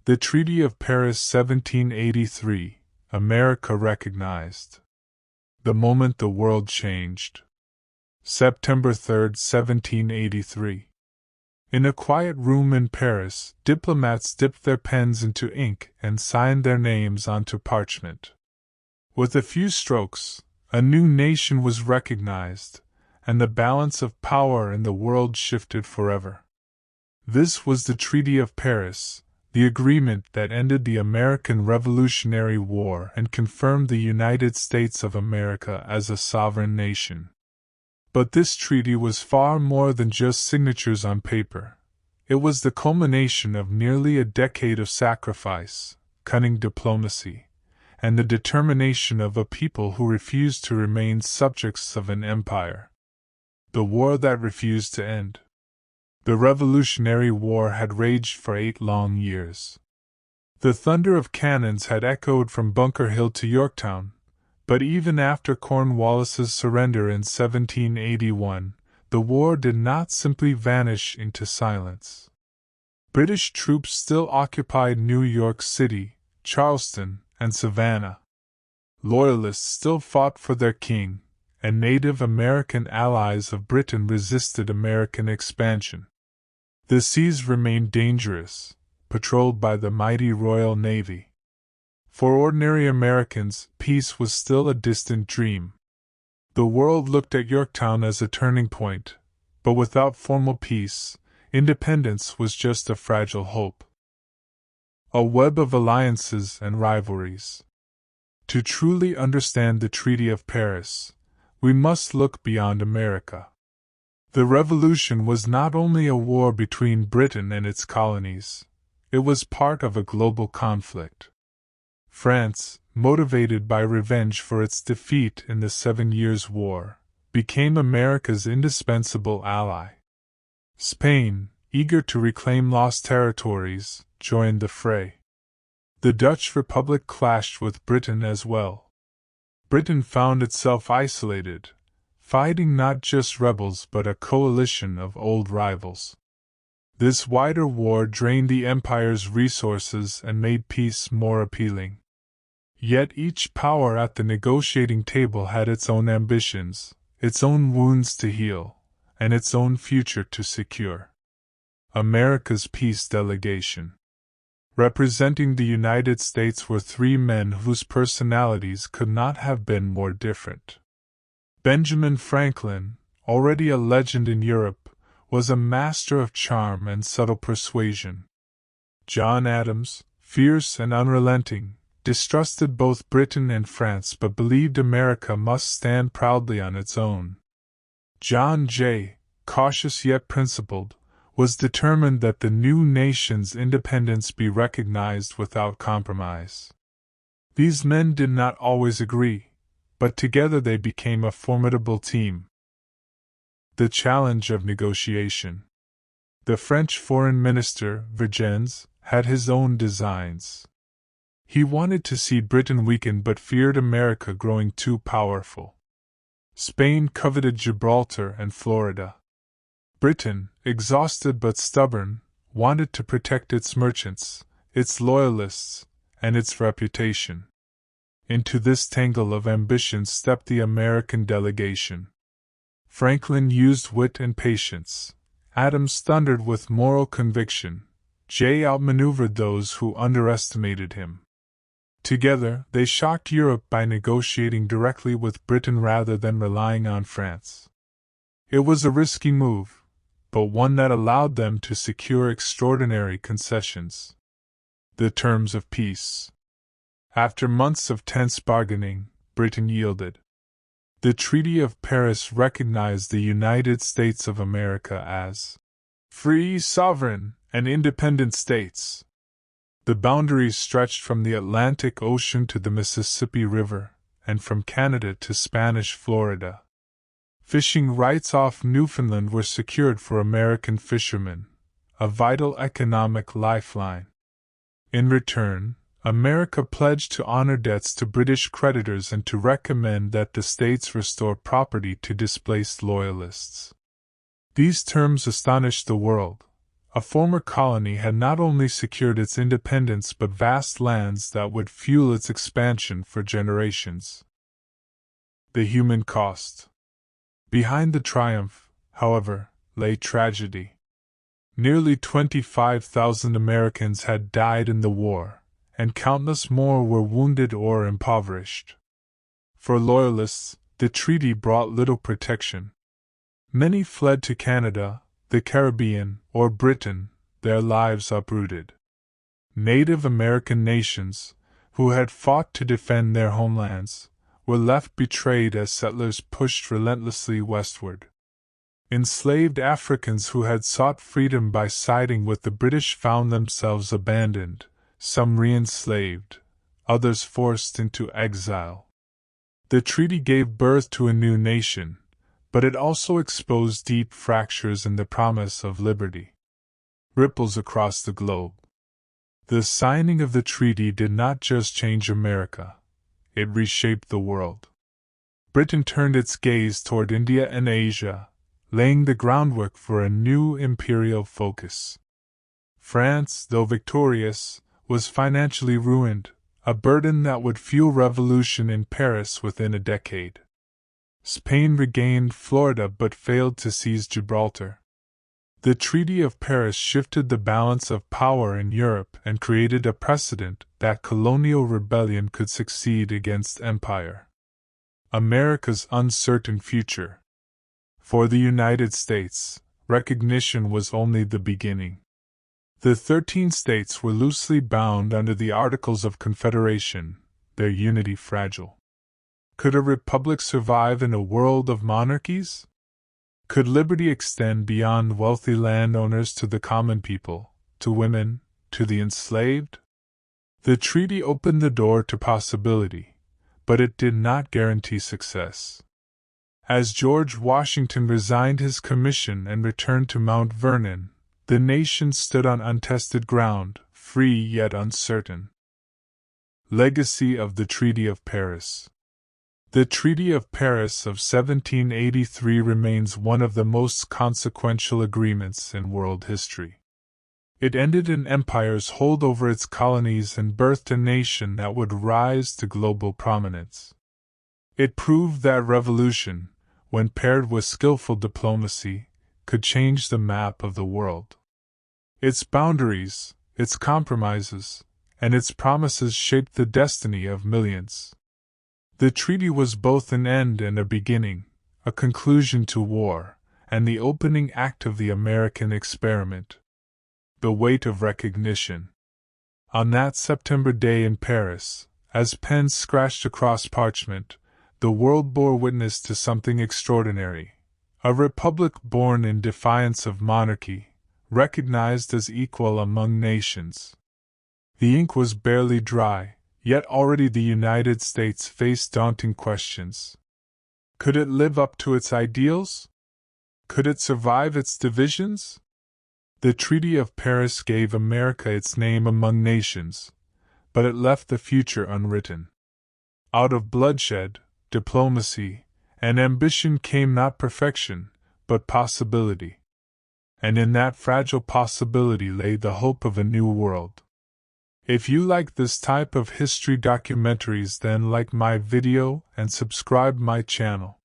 The Treaty of Paris 1783, America recognized. The moment the world changed. September 3, 1783. In a quiet room in Paris, diplomats dipped their pens into ink and signed their names onto parchment. With a few strokes, a new nation was recognized, and the balance of power in the world shifted forever. This was the Treaty of Paris, the agreement that ended the American Revolutionary War and confirmed the United States of America as a sovereign nation. But this treaty was far more than just signatures on paper. It was the culmination of nearly a decade of sacrifice, cunning diplomacy, and the determination of a people who refused to remain subjects of an empire. The war that refused to end. The Revolutionary War had raged for 8 long years. The thunder of cannons had echoed from Bunker Hill to Yorktown, but even after Cornwallis's surrender in 1781, the war did not simply vanish into silence. British troops still occupied New York City, Charleston, and Savannah. Loyalists still fought for their king, and Native American allies of Britain resisted American expansion. The seas remained dangerous, patrolled by the mighty Royal Navy. For ordinary Americans, peace was still a distant dream. The world looked at Yorktown as a turning point, but without formal peace, independence was just a fragile hope. A web of alliances and rivalries. To truly understand the Treaty of Paris, we must look beyond America. The Revolution was not only a war between Britain and its colonies, it was part of a global conflict. France, motivated by revenge for its defeat in the 7 Years' War, became America's indispensable ally. Spain, eager to reclaim lost territories, joined the fray. The Dutch Republic clashed with Britain as well. Britain found itself isolated, fighting not just rebels but a coalition of old rivals. This wider war drained the empire's resources and made peace more appealing. Yet each power at the negotiating table had its own ambitions, its own wounds to heal, and its own future to secure. America's peace delegation. Representing the United States were 3 men whose personalities could not have been more different. Benjamin Franklin, already a legend in Europe, was a master of charm and subtle persuasion. John Adams, fierce and unrelenting, distrusted both Britain and France but believed America must stand proudly on its own. John Jay, cautious yet principled, was determined that the new nation's independence be recognized without compromise. These men did not always agree, but together they became a formidable team. The challenge of negotiation. The French Foreign Minister, Vergennes, had his own designs. He wanted to see Britain weaken but feared America growing too powerful. Spain coveted Gibraltar and Florida. Britain, exhausted but stubborn, wanted to protect its merchants, its loyalists, and its reputation. Into this tangle of ambition stepped the American delegation. Franklin used wit and patience. Adams thundered with moral conviction. Jay outmaneuvered those who underestimated him. Together, they shocked Europe by negotiating directly with Britain rather than relying on France. It was a risky move, but one that allowed them to secure extraordinary concessions. The terms of peace. After months of tense bargaining, Britain yielded. The Treaty of Paris recognized the United States of America as free, sovereign, and independent states. The boundaries stretched from the Atlantic Ocean to the Mississippi River, and from Canada to Spanish Florida. Fishing rights off Newfoundland were secured for American fishermen, a vital economic lifeline. In return, America pledged to honor debts to British creditors and to recommend that the states restore property to displaced Loyalists. These terms astonished the world. A former colony had not only secured its independence but vast lands that would fuel its expansion for generations. The human cost. Behind the triumph, however, lay tragedy. Nearly 25,000 Americans had died in the war, and countless more were wounded or impoverished. For Loyalists, the treaty brought little protection. Many fled to Canada, the Caribbean, or Britain, their lives uprooted. Native American nations, who had fought to defend their homelands, were left betrayed as settlers pushed relentlessly westward. Enslaved Africans who had sought freedom by siding with the British found themselves abandoned, some re-enslaved, others forced into exile. The treaty gave birth to a new nation, but it also exposed deep fractures in the promise of liberty. Ripples across the globe. The signing of the treaty did not just change America, it reshaped the world. Britain turned its gaze toward India and Asia, laying the groundwork for a new imperial focus. France, though victorious, was financially ruined, a burden that would fuel revolution in Paris within a decade. Spain regained Florida but failed to seize Gibraltar. The Treaty of Paris shifted the balance of power in Europe and created a precedent that colonial rebellion could succeed against empire. America's uncertain future. For the United States, recognition was only the beginning. The 13 states were loosely bound under the Articles of Confederation, their unity fragile. Could a republic survive in a world of monarchies? Could liberty extend beyond wealthy landowners to the common people, to women, to the enslaved? The treaty opened the door to possibility, but it did not guarantee success. As George Washington resigned his commission and returned to Mount Vernon, the nation stood on untested ground, free yet uncertain. Legacy of the Treaty of Paris. The Treaty of Paris of 1783 remains one of the most consequential agreements in world history. It ended an empire's hold over its colonies and birthed a nation that would rise to global prominence. It proved that revolution, when paired with skillful diplomacy, could change the map of the world. Its boundaries, its compromises, and its promises shaped the destiny of millions. The treaty was both an end and a beginning, a conclusion to war, and the opening act of the American experiment. The weight of recognition. On that September day in Paris, as pens scratched across parchment, the world bore witness to something extraordinary. A republic born in defiance of monarchy, recognized as equal among nations. The ink was barely dry, yet already the United States faced daunting questions. Could it live up to its ideals? Could it survive its divisions? The Treaty of Paris gave America its name among nations, but it left the future unwritten. Out of bloodshed, diplomacy, and ambition came not perfection, but possibility. And in that fragile possibility lay the hope of a new world. If you like this type of history documentaries, then like my video and subscribe my channel.